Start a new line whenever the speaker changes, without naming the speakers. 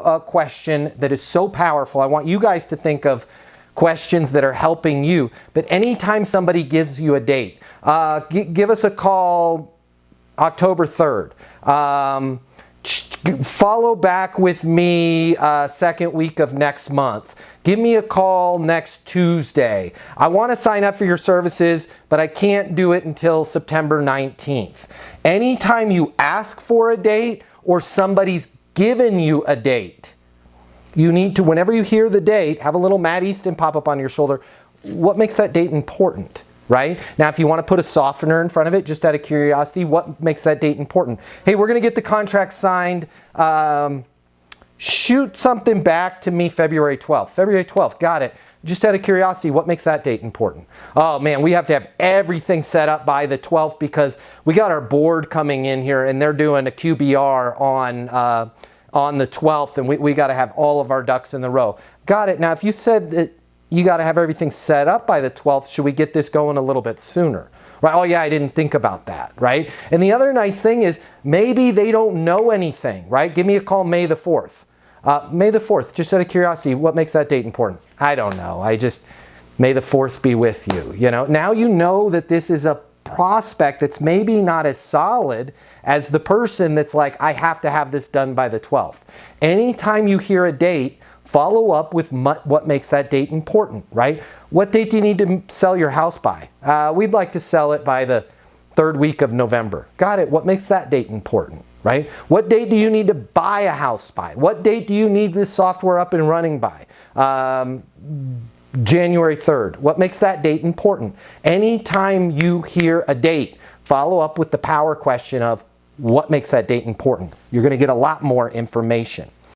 a question that is so powerful. I want you guys to think of questions that are helping you. But anytime somebody gives you a date, give us a call October 3rd. Follow back with me second week of next month. Give me a call next Tuesday. I want to sign up for your services, but I can't do it until September 19th. Anytime you ask for a date or somebody's given you a date, you need to, whenever you hear the date, have a little Matt Easton pop up on your shoulder. What makes that date important? Right? Now, if you want to put a softener in front of it, just out of curiosity, what makes that date important? Hey, we're going to get the contract signed. Shoot something back to me February 12th. February 12th, got it. Just out of curiosity, what makes that date important? Oh man, we have to have everything set up by the 12th because we got our board coming in here and they're doing a QBR on the 12th, and we got to have all of our ducks in the row. Got it. Now, if you said that you got to have everything set up by the 12th, should we get this going a little bit sooner? Right? Oh yeah, I didn't think about that, right? And the other nice thing is maybe they don't know anything, right? Give me a call May the 4th. May the 4th, just out of curiosity, what makes that date important? I don't know. May the 4th be with you. You know, now you know that this is a prospect that's maybe not as solid as the person that's like, I have to have this done by the 12th. Anytime you hear a date, follow up with what makes that date important, right? What date do you need to sell your house by? We'd like to sell it by the 3rd week of November. Got it. What makes that date important, right? What date do you need to buy a house by? What date do you need this software up and running by? January 3rd. What makes that date important? Anytime you hear a date, follow up with the power question of what makes that date important. You're going to get a lot more information.